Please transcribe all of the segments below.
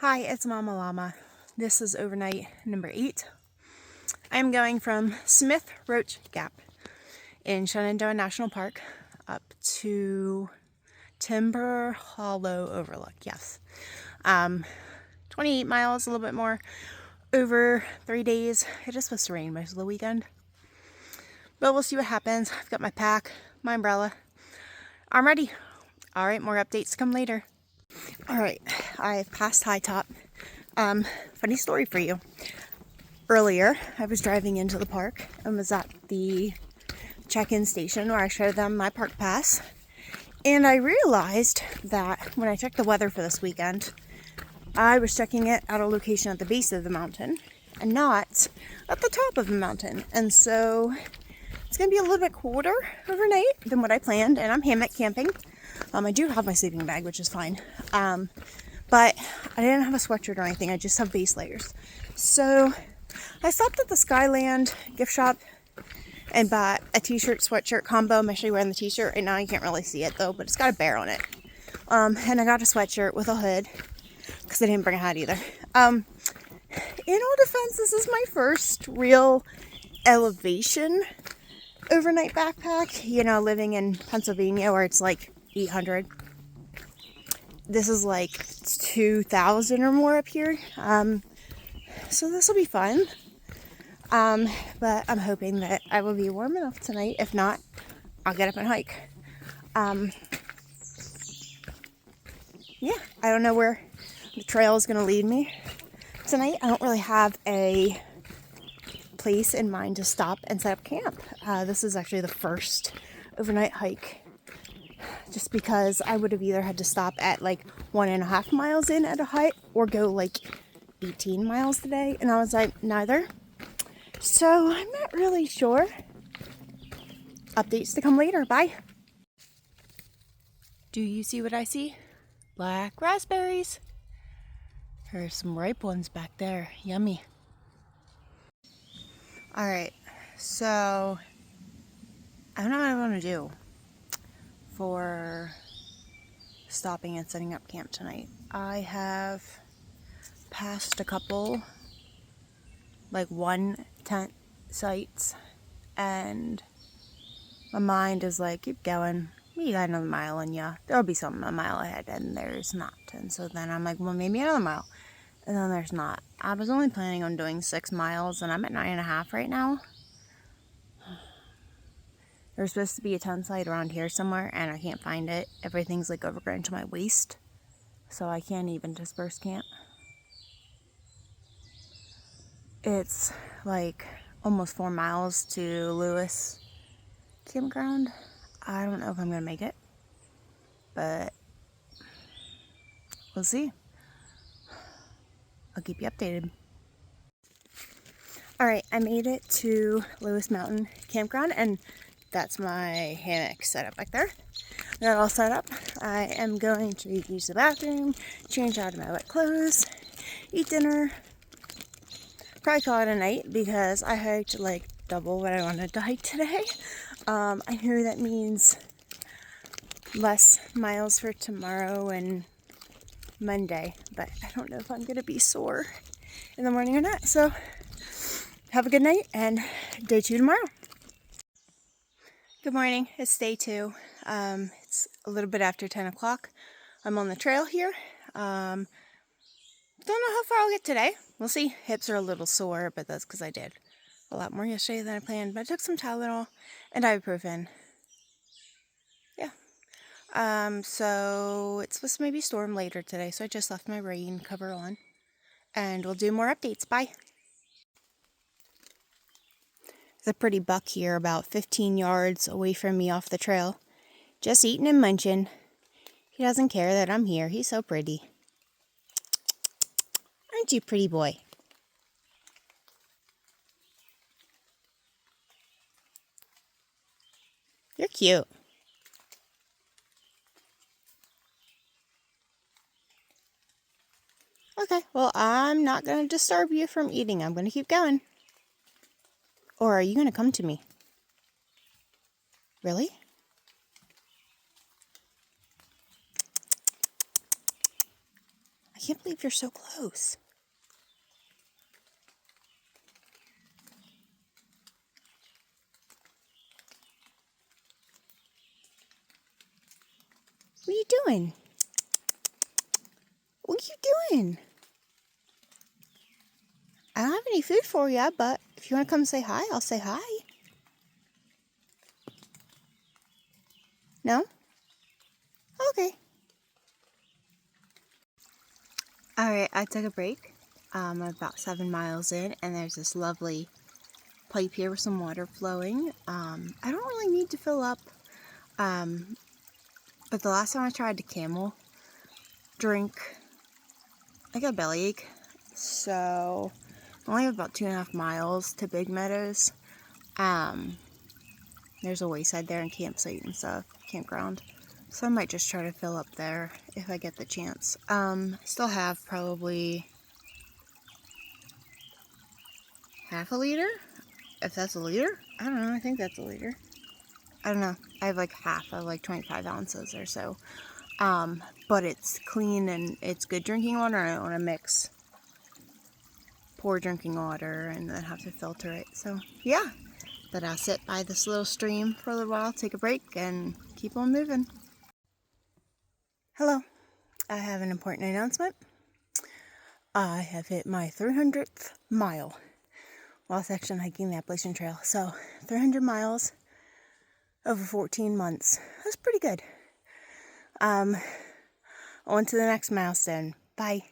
Hi, it's Mama Llama. This is overnight number 8. I'm going from Smith Roach Gap in Shenandoah National Park up to Timber Hollow Overlook. Yes. 28 miles, a little bit more, over 3 days. It is supposed to rain most of the weekend, but we'll see what happens. I've got my pack, my umbrella. I'm ready. All right, more updates to come later. All right, I've passed High Top. Funny story for you. Earlier, I was driving into the park and was at the check-in station where I showed them my park pass. And I realized that when I checked the weather for this weekend, I was checking it at a location at the base of the mountain and not at the top of the mountain. And so it's going to be a little bit colder overnight than what I planned. And I'm hammock camping. I do have my sleeping bag, which is fine. But I didn't have a sweatshirt or anything. I just have base layers. So I stopped at the Skyland gift shop and bought a t-shirt sweatshirt combo. I'm actually wearing the t-shirt right now. You can't really see it though, but it's got a bear on it. And I got a sweatshirt with a hood because I didn't bring a hat either. In all defense, this is my first real elevation overnight backpack. You know, living in Pennsylvania where it's like 800. This is like 2,000 or more up here. So this will be fun. But I'm hoping that I will be warm enough tonight. If not, I'll get up and hike. Yeah, I don't know where the trail is going to lead me tonight. I don't really have a place in mind to stop and set up camp. This is actually the first overnight hike. Just because I would have either had to stop at like 1.5 miles in at a hike or go like 18 miles today. And I was like, neither. So I'm not really sure. Updates to come later. Bye. Do you see what I see? Black raspberries. There's some ripe ones back there. Yummy. Alright, so I don't know what I want to do for stopping and setting up camp tonight. I have passed a couple, like 1 tent sites, and my mind is like, keep going. You got another mile in ya. There'll be something a mile ahead, and there's not. And so then I'm like, well, maybe another mile. And then there's not. I was only planning on doing 6 miles, and I'm at 9.5 right now. There's supposed to be a tent site around here somewhere, and I can't find it. Everything's like overgrown to my waist, so I can't even disperse camp. It's like almost 4 miles to Lewis Campground. I don't know if I'm going to make it, but we'll see. I'll keep you updated. Alright, I made it to Lewis Mountain Campground, and that's my hammock set up back there. That all set up. I am going to use the bathroom, change out of my wet clothes, eat dinner, probably call it a night because I hiked like double what I wanted to hike today. I know that means less miles for tomorrow and Monday, but I don't know if I'm going to be sore in the morning or not. So have a good night and day 2 tomorrow. Good morning. It's day 2. It's a little bit after 10 o'clock. I'm on the trail here. Don't know how far I'll get today. We'll see. Hips are a little sore, but that's because I did a lot more yesterday than I planned. But I took some Tylenol and ibuprofen. Yeah. So it's supposed to maybe storm later today, so I just left my rain cover on. And we'll do more updates. Bye. There's a pretty buck here about 15 yards away from me off the trail. Just eating and munching. He doesn't care that I'm here. He's so pretty. Aren't you, pretty boy? You're cute. Okay, well, I'm not going to disturb you from eating. I'm going to keep going. Or are you going to come to me? Really? I can't believe you're so close. What are you doing? What are you doing? I don't have any food for you, but if you want to come say hi, I'll say hi. No? Okay. Alright, I took a break. I'm about 7 miles in, and there's this lovely pipe here with some water flowing. I don't really need to fill up, but the last time I tried the camel drink, I got a bellyache, so I only have about 2.5 miles to Big Meadows. There's a wayside there and campsite and stuff, campground. So I might just try to fill up there if I get the chance. Still have probably half a liter, if that's a liter. I don't know, I think that's a liter. I don't know, I have like half of like 25 ounces or so. But it's clean and it's good drinking water. I don't want to mix poor drinking water and then have to filter it. So yeah, but I'll sit by this little stream for a little while, take a break, and keep on moving. Hello, I have an important announcement. I have hit my 300th mile while section hiking the Appalachian Trail. So 300 miles over 14 months. That's pretty good. On to the next milestone. Bye.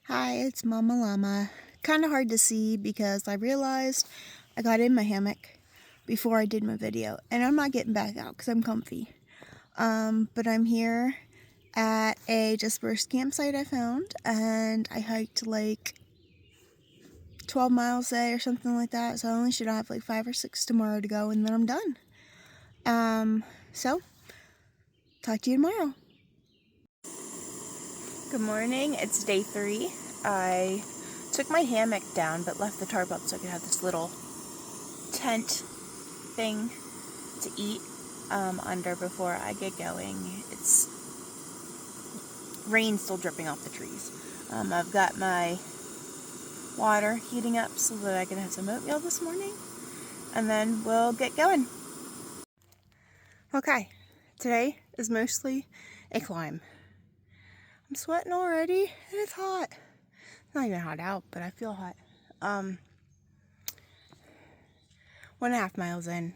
Hi, it's Mama Llama. Kind of hard to see because I realized I got in my hammock before I did my video, and I'm not getting back out because I'm comfy. But I'm here at a dispersed campsite I found, and I hiked like 12 miles a day or something like that, so I only should have like 5 or 6 tomorrow to go, and then I'm done. So talk to you tomorrow. Good morning, it's day 3. I took my hammock down but left the tarp up so I could have this little tent thing to eat under before I get going. It's rain still dripping off the trees. I've got my water heating up so that I can have some oatmeal this morning, and then we'll get going. Okay, today is mostly a climb. I'm sweating already, and it's hot. It's not even hot out, but I feel hot. 1.5 miles in.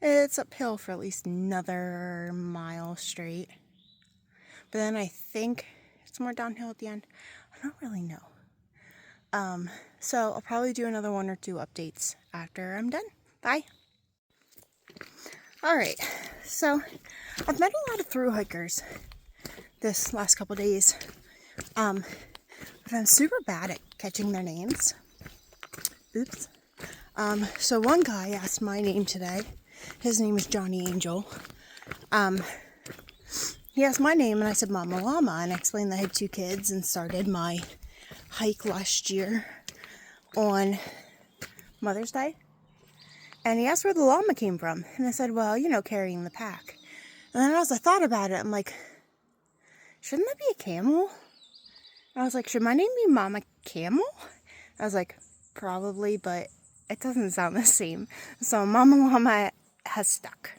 It's uphill for at least another mile straight. But then I think it's more downhill at the end. I don't really know. So I'll probably do another 1 or 2 updates after I'm done. Bye. Alright, so I've met a lot of thru hikers this last couple days. But I'm super bad at catching their names. Oops. So one guy asked my name today. His name is Johnny Angel. He asked my name and I said Mama Llama, and I explained that I had 2 kids and started my hike last year on Mother's Day. And he asked where the llama came from. And I said, well, you know, carrying the pack. And then as I thought about it, I'm like, shouldn't that be a camel? And I was like, should my name be Mama Camel? I was like, probably, but it doesn't sound the same. So Mama Llama has stuck.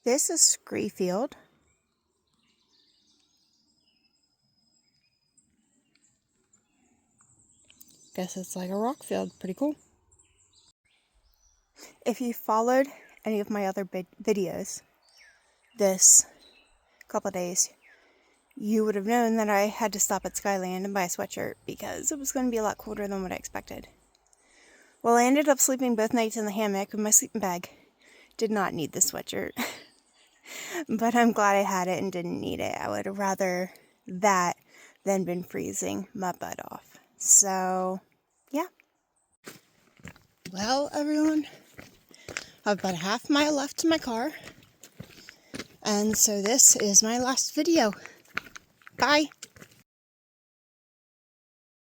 This is Scree Field. Guess it's like a rock field. Pretty cool. If you followed any of my other videos this couple of days, you would have known that I had to stop at Skyland and buy a sweatshirt because it was going to be a lot colder than what I expected. Well, I ended up sleeping both nights in the hammock with my sleeping bag. Did not need the sweatshirt. But I'm glad I had it and didn't need it. I would have rather that than been freezing my butt off. So, yeah. Well, everyone, I have about a half mile left to my car. And so this is my last video. Bye.